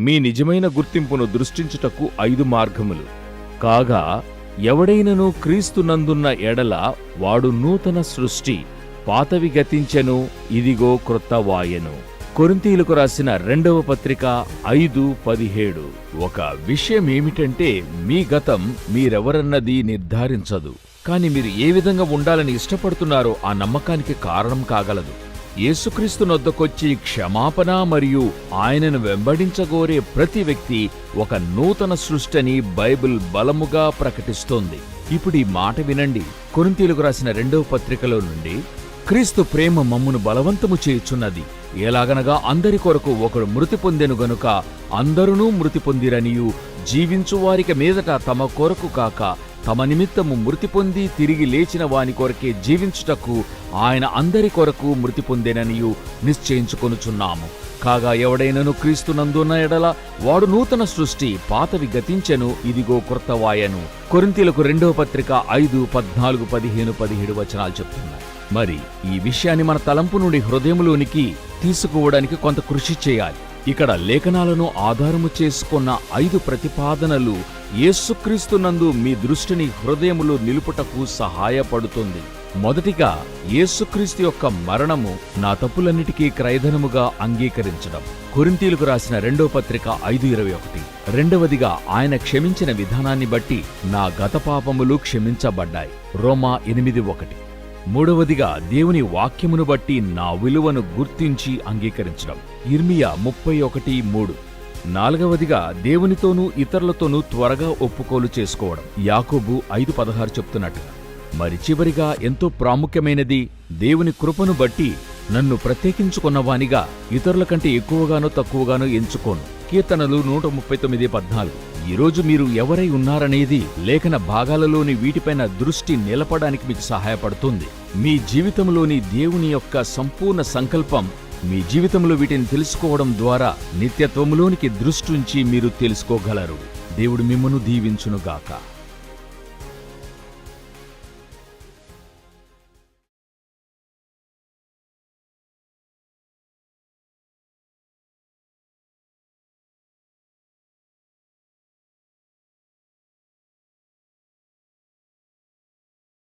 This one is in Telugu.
మీ నిజమైన గుర్తింపును దృష్టించుటకు 5 మార్గములు. కాగా ఎవడైనను క్రీస్తునందున్న ఎడల వాడు నూతన సృష్టి, పాతవి గతించెను, ఇదిగో క్రొత్తవాయెను. కొరింథీయులకు రాసిన 2వ పత్రిక 5:17. ఒక విషయమేమిటంటే, మీ గతం మీరెవరన్నది నిర్ధారించదు, కాని మీరు ఏ విధంగా ఉండాలని ఇష్టపడుతున్నారో ఆ నమ్మకానికి కారణం కాగలదు. యేసుక్రీస్తు నొద్దకొచ్చి క్షమాపణ మరియు ఆయనను వెంబడించగోరే ప్రతి వ్యక్తి ఒక నూతన సృష్టిని బైబిల్ బలముగా ప్రకటిస్తోంది. ఇప్పుడు ఈ మాట వినండి. కొరింథీయులకు రాసిన 2వ పత్రికలో నుండి, క్రీస్తు ప్రేమ మమ్మును బలవంతము చేయుచున్నది. ఎలాగనగా అందరి కొరకు ఒకడు మృతి పొందెను గనుక అందరునూ మృతి పొందిరనియు, జీవించువారిక మీదట తమ కొరకు కాక తమ నిమిత్తము మృతి పొంది తిరిగి లేచిన వాని కొరకే జీవించుటకు ఆయన అందరి కొరకు మృతి పొందెననియు నిశ్చయించుకొనుచున్నాము. కాగా ఎవడైనను క్రీస్తునందున్న ఎడల వాడు నూతన సృష్టి, పాతవి గతించెను, ఇదిగో క్రొత్తవాయెను. కొరింథీయులకు 2వ పత్రిక 5:14, 15, 17 వచనాలు చెప్తున్నాయి. మరి ఈ విషయాన్ని మన తలంపు నుండి హృదయంలోనికి తీసుకోవడానికి కొంత కృషి చేయాలి. ఇక్కడ లేఖనాలను ఆధారము చేసుకున్న 5 ప్రతిపాదనలు యేసుక్రీస్తునందు మీ దృష్టిని హృదయములో నిలుపుటకు సహాయపడుతుంది. మొదటిగా, యేసుక్రీస్తు యొక్క మరణము నా తప్పులన్నిటికీ క్రయధనముగా అంగీకరించడం. కొరింథీయులకు రాసిన 2వ పత్రిక 5:21. రెండవదిగా, ఆయన క్షమించిన విధానాన్ని బట్టి నా గత పాపములు క్షమించబడ్డాయి. రోమా 8:1. మూడవదిగా, దేవుని వాక్యమును బట్టి నా విలువను గుర్తించి అంగీకరించడం. ఇర్మియా 31:3. నాలుగవదిగా, దేవునితోనూ ఇతరులతోనూ త్వరగా ఒప్పుకోలు చేసుకోవడం. యాకోబు 5:16 చెప్తున్నట్టుగా. మరి చివరిగా, ఎంతో ప్రాముఖ్యమైనది, దేవుని కృపను బట్టి నన్ను ప్రత్యేకించుకున్నవానిగా ఇతరుల కంటే ఎక్కువగానో తక్కువగానో ఎంచుకోను. కీర్తనలు 139:14. ఈరోజు మీరు ఎవరై ఉన్నారనేది లేఖన భాగాలలోని వీటిపైన దృష్టి నిలపడానికి మీకు సహాయపడుతుంది. మీ జీవితంలోని దేవుని యొక్క సంపూర్ణ సంకల్పం మీ జీవితంలో వీటిని తెలుసుకోవడం ద్వారా నిత్యత్వములోనికి దృష్టించి మీరు తెలుసుకోగలరు. దేవుడు మిమ్మును దీవించునుగాక.